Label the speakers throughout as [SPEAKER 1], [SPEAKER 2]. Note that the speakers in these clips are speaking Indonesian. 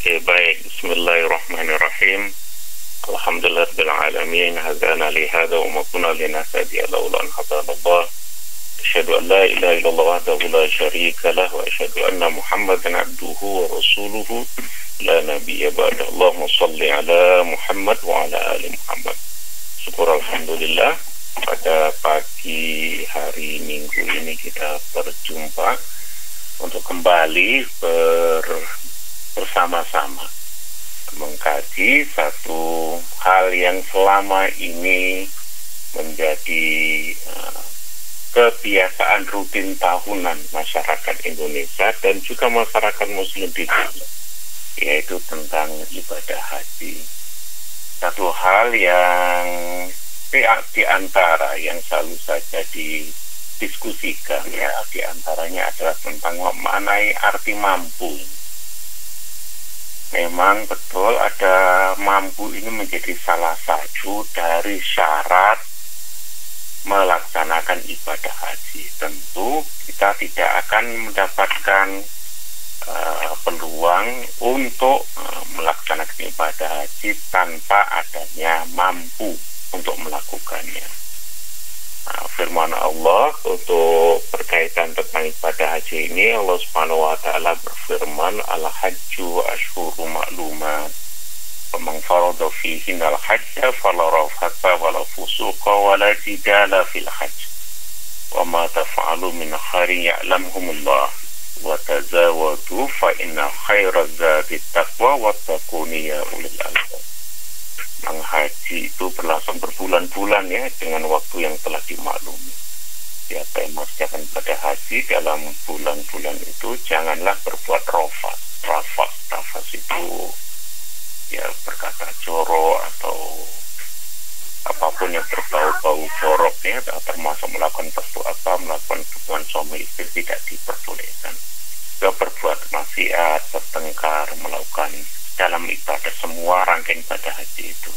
[SPEAKER 1] Oke, baik. Bismillahirrahmanirrahim. Alhamdulillahirabbil alamin. Hadana li hadza wa ma kunna linahtadiya laula an hadanallah. Asyhadu an la ilaha illallah wahdahu la syarika lah wa asyhadu anna Muhammadan abduhu wa rasuluhu la nabiyya ba'da. Allahumma shalli ala Muhammad wa ala ali Muhammad. Syukur alhamdulillah, pada pagi hari Minggu ini kita berjumpa untuk kembali bersama-sama mengkaji satu hal yang selama ini menjadi kebiasaan rutin tahunan masyarakat Indonesia dan juga masyarakat Muslim di dunia, yaitu tentang ibadah haji. Satu hal yang di antara yang selalu saja didiskusikan, ya, di antaranya adalah tentang mengenai arti mampu. Memang betul ada mampu ini menjadi salah satu dari syarat melaksanakan ibadah haji. Tentu kita tidak akan mendapatkan peluang untuk melaksanakan ibadah haji tanpa adanya mampu untuk melakukannya. Firman Allah untuk berkaitan tentang ibadah haji ini, Allah Subhanahu wa taala berfirman, al-hajju asyhurun ma'lumat, faman farada fihinna al-hajja fala rafatha wala fusuqa wala jidala fil hajj wa ma taf'alu min khairin ya'lamuhullah wa tazawwadu fa inna khairaz zadi taqwa wattaquni ya ulil albab. Haji itu berlangsung berbulan-bulan, ya, dengan waktu yang telah dimaklumi. Siapa yang mengerjakan ibadah haji dalam bulan-bulan itu janganlah berbuat rafas itu ya berkata jorok atau apapun yang berbau-bau jorok, ya, termasuk melakukan hubungan suami istri tidak diperbolehkan. Juga berbuat maksiat, bertengkar, melakukan dalam ibadah semua rangkaian ibadah haji itu.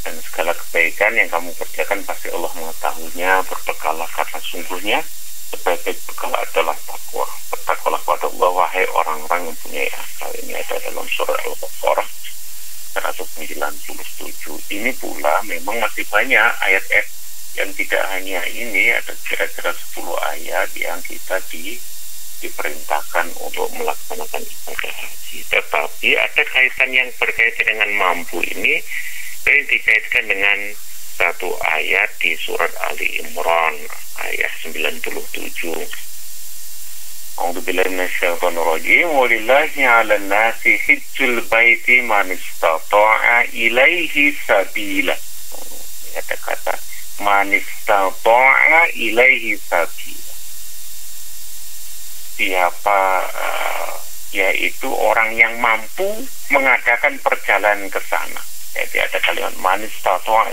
[SPEAKER 1] Dan segala kebaikan yang kamu kerjakan pasti Allah mengetahuinya. Berbekallah karena sungguhnya sebaik-baik bekal adalah takwa. Bertakwalah kepada Allah wahai orang-orang yang punya akal. Ini ada dalam surah Al-Baqarah 197. Ini pula memang masih banyak ayat-ayat yang tidak hanya ini, ada kira-kira 10 ayat yang kita diperintahkan untuk melaksanakan ibadah haji. Tetapi ada kaitan yang berkaitan dengan mampu ini, yang dikaitkan dengan satu ayat di surat Ali Imran ayat 97. A'udzubillahi minasyaitonir rajim. Walillahi 'alan nasi hajjul baiti man istata'a ilaihi sabila. Ada kata man istata'a ilaihi sabila. Siapa yaitu orang yang mampu mengadakan perjalanan ke sana. Jadi ada kalimat manis tatwa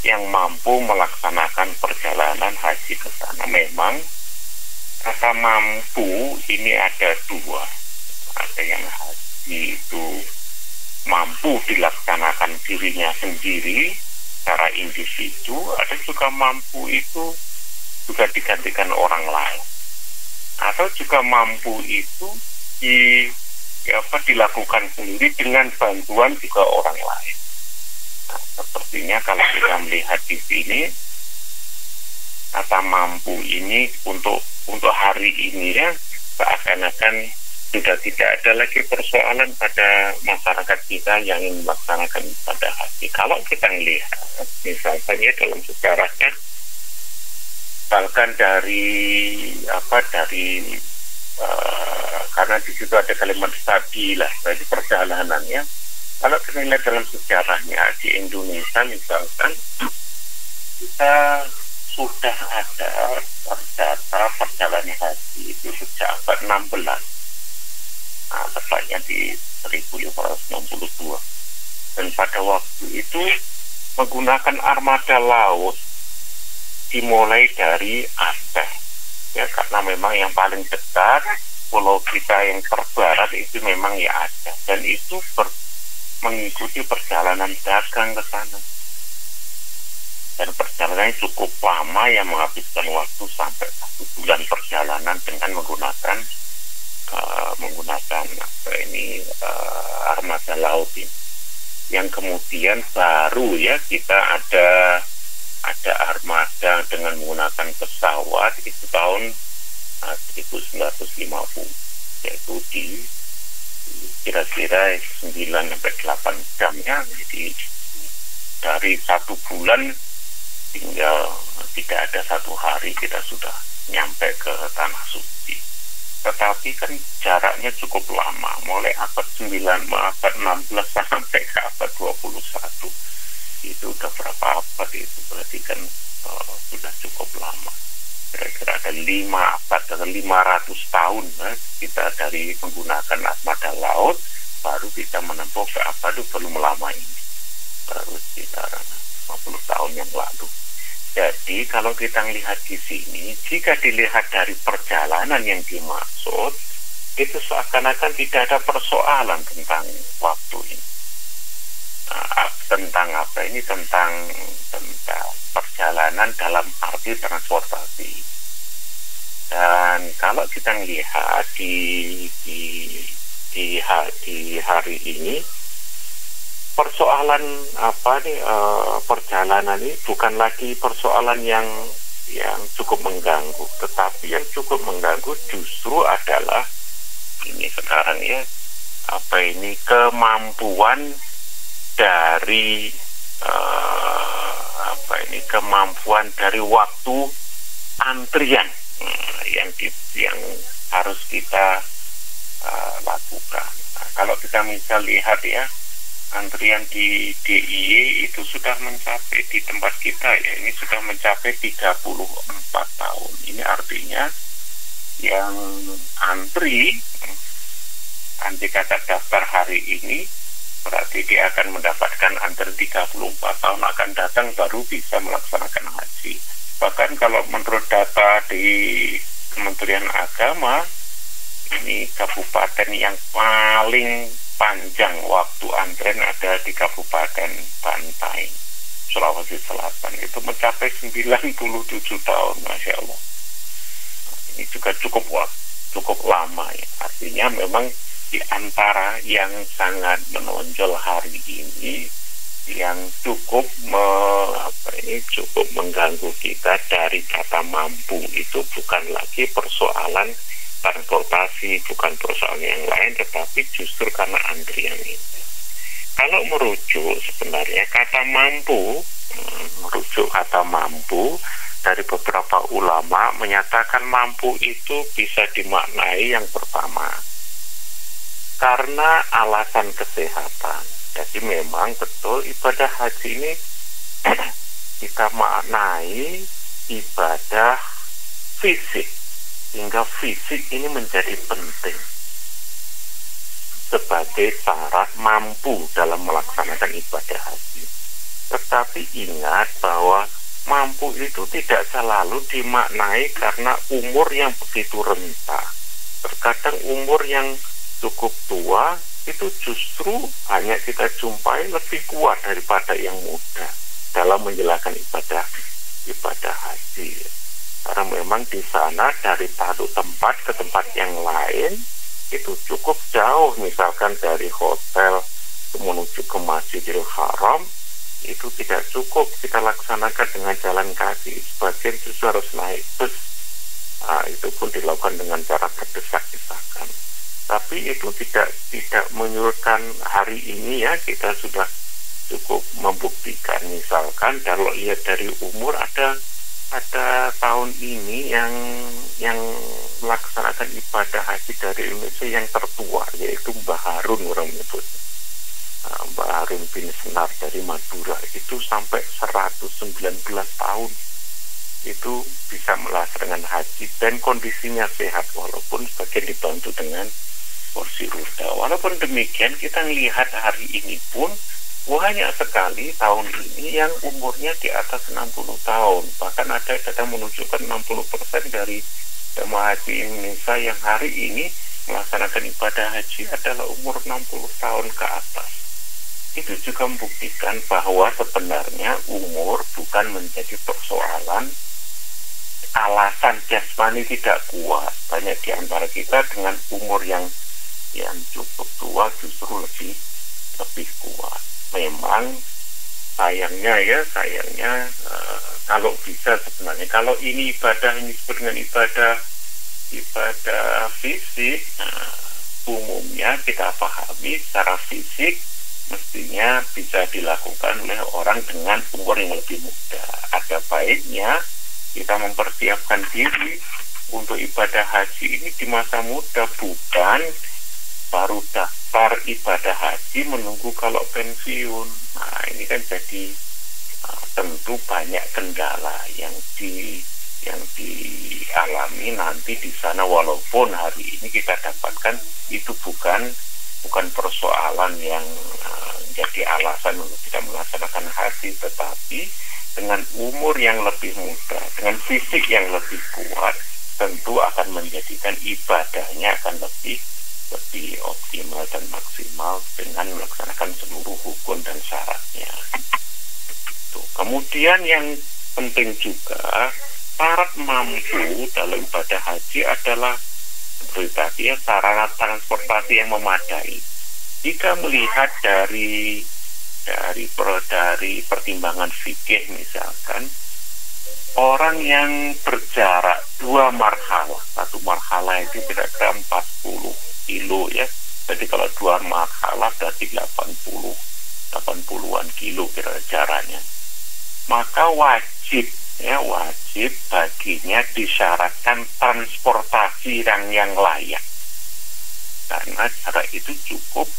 [SPEAKER 1] yang mampu melaksanakan perjalanan haji ke sana. Memang kata mampu ini ada dua. Ada yang haji itu mampu dilaksanakan dirinya sendiri secara individu, ada juga mampu itu juga digantikan orang lain. Atau juga mampu itu dilakukan sendiri dengan bantuan juga orang lain. Nah, sepertinya kalau kita melihat di sini kata mampu ini untuk hari ini, ya, seakan-akan sudah tidak ada lagi persoalan pada masyarakat kita yang ingin melaksanakan ibadah haji. Kalau kita melihat misalnya dalam sejarahnya, bahkan dari karena di situ ada kalimat sabilah bagi perjalanannya. Kalau kita lihat dalam sejarahnya di Indonesia misalkan, kita sudah ada terdata perjalanan haji itu sejak abad 16, tepatnya di 1562. Dan pada waktu itu menggunakan armada laut dimulai dari Aceh, ya, karena memang yang paling dekat pulau kita yang terbarat itu memang ya Aceh, dan itu mengikuti perjalanan dagang ke sana. Dan perjalanannya cukup lama, yang menghabiskan waktu sampai 1 bulan perjalanan dengan menggunakan laut ini. Yang kemudian baru ya kita ada armada dengan menggunakan pesawat itu tahun 1950, yaitu di kira-kira 9-8 jam ya. Jadi dari 1 bulan tinggal tidak ada 1 hari kita sudah nyampe ke Tanah Suci. Tetapi kan jaraknya cukup lama, mulai abad 16 sampai ke abad 21. Itu udah berapa abad itu, berarti kan sudah cukup lama. Kira-kira ada 5 abad atau 500 tahun kita dari menggunakan armada laut baru kita menempuh ke abad itu belum lama ini, baru sekitar 50 tahun yang lalu. Jadi kalau kita lihat di sini, jika dilihat dari perjalanan yang dimaksud, itu seakan-akan tidak ada persoalan tentang waktu ini. Tentang apa ini? Tentang perjalanan dalam arti transportasi. Dan kalau kita lihat di hari ini, persoalan perjalanan ini bukan lagi persoalan yang cukup mengganggu, tetapi yang cukup mengganggu justru adalah ini sekarang ya, kemampuan dari kemampuan dari waktu antrian yang harus kita lakukan. Nah, kalau kita misal lihat ya, antrian di DIY itu sudah mencapai di tempat kita ya, ini sudah mencapai 34 tahun. Ini artinya yang antri kata daftar hari ini berarti dia akan mendapatkan antri 34 tahun akan datang baru bisa melaksanakan haji. Bahkan kalau menurut data di Kementerian Agama, ini kabupaten yang paling panjang waktu antrian ada di Kabupaten Bantaeng, Sulawesi Selatan, itu mencapai 97 tahun, Masya Allah. Ini juga cukup lama ya. Artinya memang di antara yang sangat menonjol hari ini, yang cukup mengganggu kita dari kata mampu, itu bukan lagi persoalan transportasi, bukan persoalan yang lain, tetapi justru karena antrian ini. Kalau merujuk sebenarnya kata mampu, dari beberapa ulama menyatakan mampu itu bisa dimaknai yang pertama karena alasan kesehatan. Jadi memang betul ibadah haji ini kita maknai ibadah fisik, sehingga fisik ini menjadi penting sebagai syarat mampu dalam melaksanakan ibadah haji. Tetapi ingat bahwa mampu itu tidak selalu dimaknai karena umur yang begitu renta. Terkadang umur yang cukup tua itu justru hanya kita jumpai lebih kuat daripada yang muda dalam menjalankan ibadah haji. Karena memang di sana dari satu tempat ke tempat yang lain itu cukup jauh, misalkan dari hotel menuju ke Masjidil Haram itu tidak cukup kita laksanakan dengan jalan kaki, sebagian justru harus naik bus. Itu pun dilakukan dengan cara berdesak-desakan. Tapi itu tidak menyurutkan hari ini ya, kita sudah cukup membuktikan. Misalkan kalau lihat dari umur, ada tahun ini yang melaksanakan ibadah haji dari Indonesia yang tertua, yaitu Mbah Harun orang menyebut. Mbah Harun bin Senar dari Madura itu sampai 119 tahun itu bisa melaksanakan haji dan kondisinya sehat, walaupun sebagian dibantu dengan kursi roda. Walaupun demikian kita melihat hari ini pun banyak sekali tahun ini yang umurnya di atas 60 tahun. Bahkan ada data menunjukkan 60% dari jemaah haji Indonesia yang hari ini melaksanakan ibadah haji adalah umur 60 tahun ke atas. Itu juga membuktikan bahwa sebenarnya umur bukan menjadi persoalan. Alasan jasmani tidak kuat. Banyak di antara kita dengan umur yang cukup tua justru lebih memang sayangnya kalau bisa sebenarnya kalau ini disebut dengan ibadah fisik, umumnya kita pahami secara fisik mestinya bisa dilakukan oleh orang dengan umur yang lebih muda. Ada baiknya kita mempersiapkan diri untuk ibadah haji ini di masa muda, bukan baru daftar ibadah haji menunggu kalau pensiun. Nah, ini kan jadi tentu banyak kendala yang dialami nanti di sana, walaupun hari ini kita dapatkan itu bukan persoalan yang jadi alasan untuk tidak melaksanakan haji, tetapi dengan umur yang lebih muda, dengan fisik yang lebih kuat, tentu akan menjadikan ibadahnya akan lebih optimal dan maksimal dengan melaksanakan seluruh rukun dan syaratnya. Kemudian yang penting juga, syarat mampu dalam ibadah haji adalah seperti sarana transportasi yang memadai. Jika melihat dari pertimbangan fikih misalkan, orang yang berjarak 2 marhalah, satu marhalah itu kira-kira 40 kilo ya. Jadi kalau 2 marhalah berarti 80-an kilo kira jaraknya. Maka wajib baginya disyaratkan transportasi yang layak. Karena jarak itu cukup,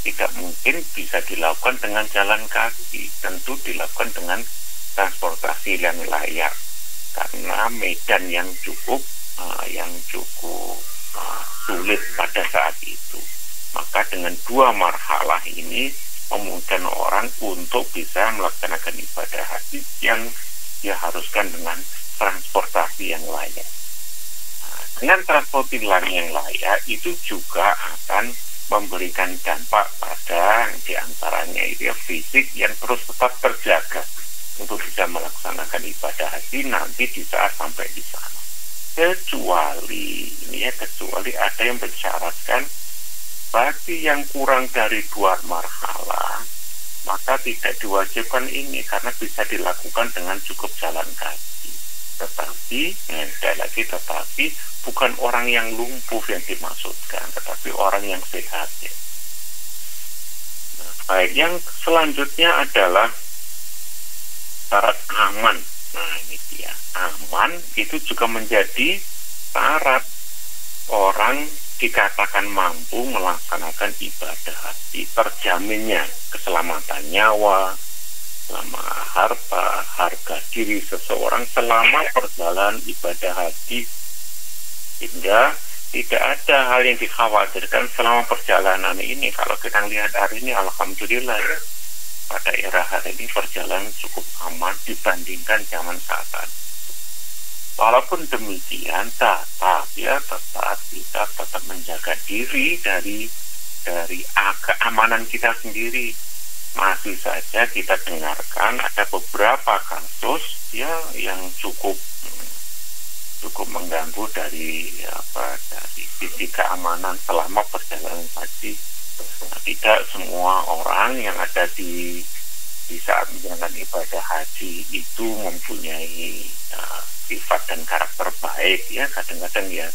[SPEAKER 1] tidak mungkin bisa dilakukan dengan jalan kaki, tentu dilakukan dengan transportasi yang layak karena medan yang cukup sulit pada saat itu. Maka dengan 2 marhalah ini memungkinkan orang untuk bisa melaksanakan ibadah haji yang diharuskan dengan transportasi yang layak. Dengan transportasi yang layak itu juga akan memberikan dampak pada diantaranya itu fisik yang terus tetap terjaga untuk bisa melaksanakan ibadah haji nanti di saat sampai di sana. Kecuali ada yang mensyaratkan bagi yang kurang dari 2 marhalah maka tidak diwajibkan ini karena bisa dilakukan dengan cukup jalan kaki. Tetapi bukan orang yang lumpuh yang dimaksudkan, tetapi orang yang sehat ya. Nah, baik, yang selanjutnya adalah syarat aman. Nah, ini dia. Aman itu juga menjadi syarat orang dikatakan mampu melaksanakan ibadah haji. Terjaminnya keselamatan nyawa, selama harga diri seseorang selama perjalanan ibadah haji, sehingga tidak ada hal yang dikhawatirkan selama perjalanan ini. Kalau kita lihat hari ini, alhamdulillah ya, pada era hari ini perjalanan cukup aman dibandingkan zaman saat ini. Walaupun demikian, tetap kita tetap menjaga diri dari keamanan kita sendiri. Masih saja kita dengarkan ada beberapa kasus ya yang cukup mengganggu dari sisi keamanan selama perjalanan haji. Tidak semua orang yang ada di saat menjalankan ibadah haji itu mempunyai sifat dan karakter baik ya. Kadang-kadang ya,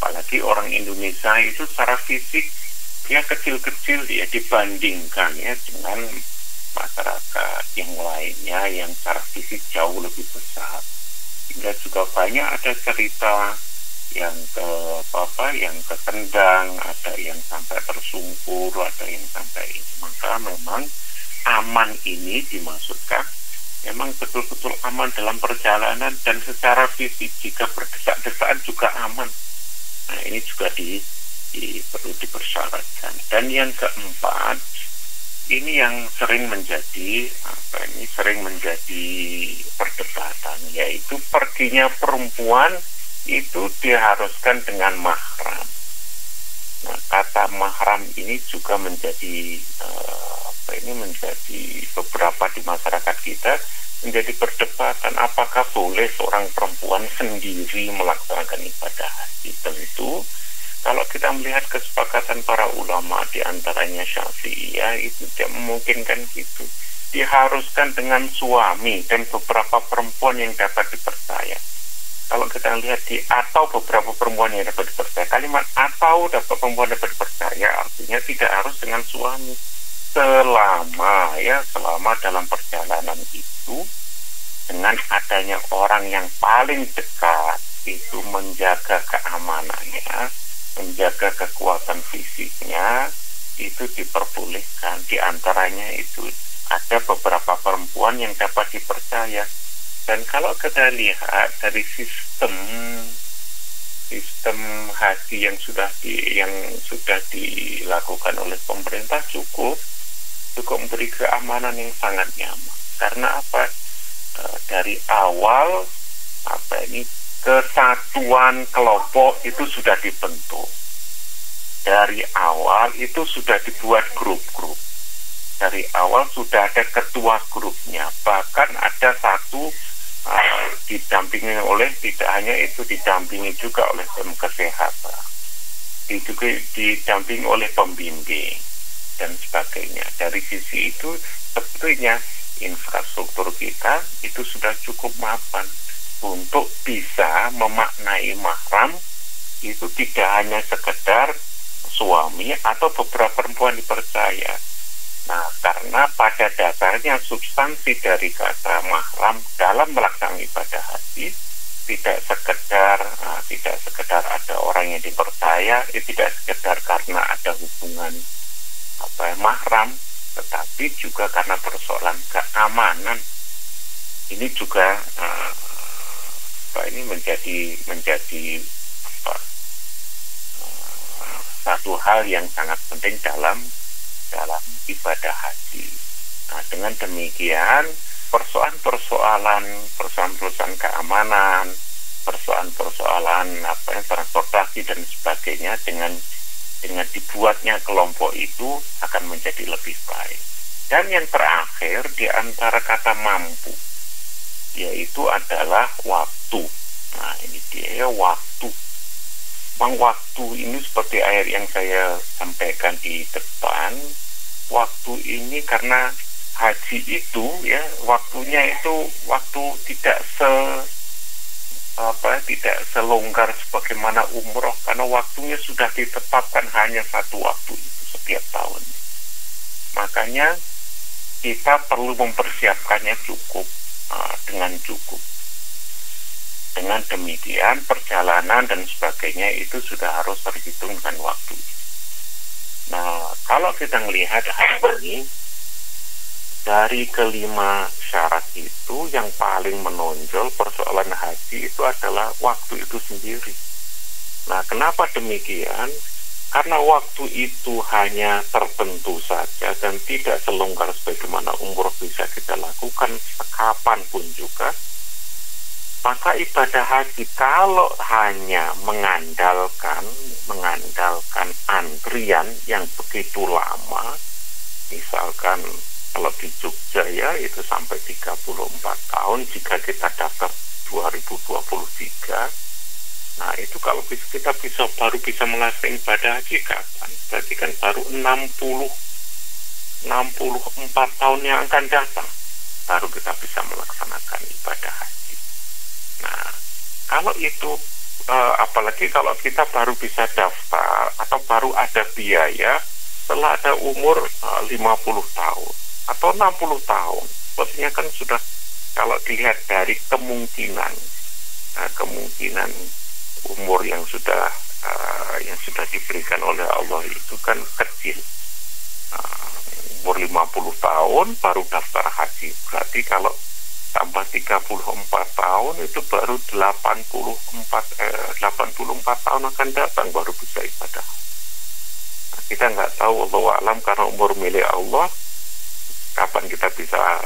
[SPEAKER 1] apalagi orang Indonesia itu secara fisik ya kecil-kecil ya dibandingkan ya dengan masyarakat yang lainnya yang secara fisik jauh lebih besar. Hingga juga banyak ada cerita yang ketendang, ada yang sampai tersungkur, ada yang sampai ini. Maka memang aman ini dimaksudkan memang betul-betul aman dalam perjalanan dan secara fisik, jika berdesak-desakan juga aman. Nah, ini juga perlu dipersyaratkan. Dan yang keempat, ini yang sering menjadi perdebatan, yaitu perginya perempuan itu diharuskan dengan mahram. Nah, kata mahram ini juga menjadi beberapa di masyarakat kita menjadi perdebatan, apakah boleh seorang perempuan sendiri melaksanakan ibadah haji. Tentu Kalau kita melihat kesepakatan para ulama, di antaranya Syafi'iyah, itu tidak memungkinkan gitu. Diharuskan dengan suami dan beberapa perempuan yang dapat dipercaya. Kalau kita lihat atau beberapa perempuan yang dapat dipercaya, kalimat atau dapat perempuan dapat dipercaya artinya tidak harus dengan suami. Selama dalam perjalanan itu dengan adanya orang yang paling dekat itu menjaga keamanannya, menjaga kekuatan fisiknya, itu diperbolehkan. Di antaranya itu ada beberapa perempuan yang dapat dipercaya. Dan kalau kita lihat dari sistem haji yang sudah dilakukan oleh pemerintah cukup memberi keamanan yang sangat nyaman. Karena apa? Dari awal kesatuan kelompok itu sudah dibentuk. Dari awal itu sudah dibuat grup-grup. Dari awal sudah ada ketua grupnya. Bahkan ada satu didampingi oleh, tidak hanya itu, didampingi juga oleh tim kesehatan, juga didampingi oleh pembimbing dan sebagainya. Dari sisi itu sebetulnya infrastruktur kita itu sudah cukup mapan untuk bisa memaknai mahram itu tidak hanya sekedar suami atau beberapa perempuan dipercaya. Nah, karena pada dasarnya substansi dari kata mahram dalam melaksanakan ibadah haji tidak sekedar ada orang yang dipercaya, tidak sekedar karena ada hubungan mahram, tetapi juga karena persoalan keamanan. Ini juga ini menjadi satu hal yang sangat penting dalam ibadah haji. Nah, dengan demikian persoalan keamanan, persoalan transportasi dan sebagainya dengan dibuatnya kelompok itu akan menjadi lebih baik. Dan yang terakhir di antara kata mampu, yaitu adalah waktu. Nah, ini dia waktu. Waktu ini seperti ayat yang saya sampaikan di depan, waktu ini karena haji itu waktunya itu waktu tidak selonggar sebagaimana umroh, karena waktunya sudah ditetapkan hanya satu waktu itu setiap tahun. Makanya kita perlu mempersiapkannya dengan cukup. Dengan demikian perjalanan dan sebagainya itu sudah harus terhitung dengan waktu. Nah, kalau kita melihat hari ini dari kelima syarat itu yang paling menonjol persoalan haji itu adalah waktu itu sendiri. Nah, kenapa demikian? Karena waktu itu hanya tertentu saja dan tidak selonggar sebagaimana umroh bisa kita lakukan kapanpun juga. Maka ibadah haji kalau hanya mengandalkan antrian yang begitu lama, misalkan kalau di Jogja itu sampai 34 tahun jika kita daftar 2023. Nah, itu kalau kita baru bisa melaksanakan ibadah haji kapan? Berarti kan baru 64 tahun yang akan datang baru kita bisa melaksanakan ibadah haji. Nah, kalau itu apalagi kalau kita baru bisa daftar atau baru ada biaya setelah ada umur 50 tahun atau 60 tahun, sepertinya kan sudah, kalau dilihat dari kemungkinan umur yang sudah diberikan oleh Allah itu kan kecil. Umur 50 tahun baru daftar haji, berarti kalau tambah 34 tahun itu baru 84 tahun akan datang baru bisa ibadah. Nah, kita nggak tahu, Allahu a'lam, karena umur milik Allah, kapan kita bisa,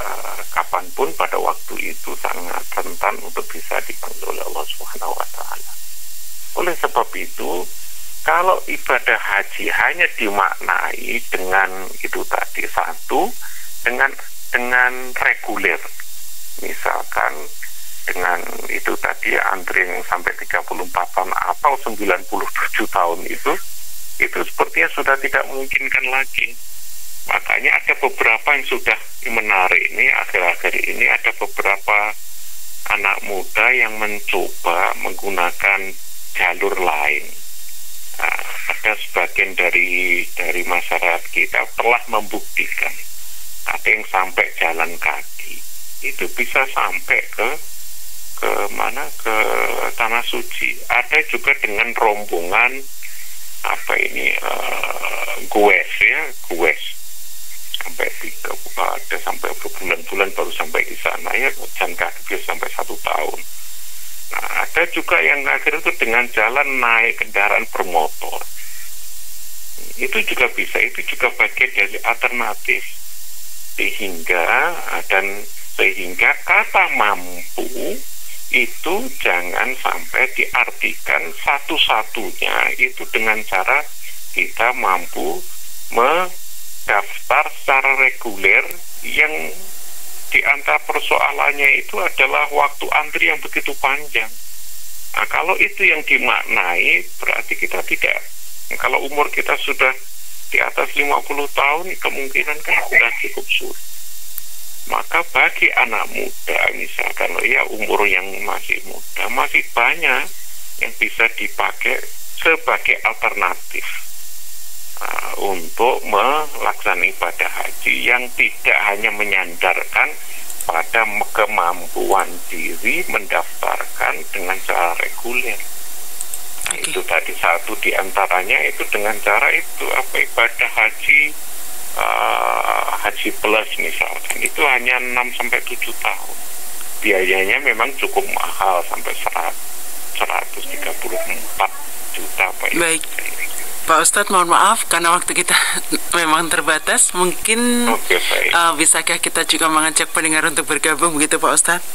[SPEAKER 1] kapanpun pada waktu itu sangat rentan untuk bisa dipanggil oleh Allah Subhanahu wa Ta'ala. Oleh sebab itu, kalau ibadah haji hanya dimaknai dengan itu tadi, satu dengan reguler. Misalkan dengan itu tadi antri yang sampai 34 tahun atau 97 tahun itu sepertinya sudah tidak memungkinkan lagi. Makanya ada beberapa yang sudah menarik ini, akhir-akhir ini ada beberapa anak muda yang mencoba menggunakan jalur lain. Ada sebagian dari masyarakat kita telah membuktikan ada yang sampai jalan kaki itu bisa sampai ke tanah suci. Ada juga dengan rombongan goes sampai sampai berbulan-bulan baru sampai di sana, ya jalan kaki bisa sampai 1 tahun. Nah, ada juga yang akhirnya itu dengan jalan naik kendaraan bermotor. Itu juga bisa, itu juga bagian dari alternatif. Sehingga kata mampu itu jangan sampai diartikan satu-satunya itu dengan cara kita mampu mendaftar secara reguler, yang di antara persoalannya itu adalah waktu antri yang begitu panjang. Nah, kalau itu yang dimaknai, berarti kita tidak. Kalau umur kita sudah di atas 50 tahun, kemungkinan kan sudah cukup sulit. Maka bagi anak muda, misalkan umur yang masih muda, masih banyak yang bisa dipakai sebagai alternatif untuk melaksanakan ibadah haji yang tidak hanya menyandarkan pada kemampuan diri mendaftarkan dengan cara reguler. Nah, itu tadi satu diantaranya itu dengan cara itu ibadah haji plus misalkan itu hanya 6-7 tahun. Biayanya memang cukup mahal sampai 134 juta Pak.
[SPEAKER 2] Baik Pak Ustadz, mohon maaf karena waktu kita memang terbatas. Mungkin bisakah kita juga mengajak pendengar untuk bergabung begitu Pak Ustadz?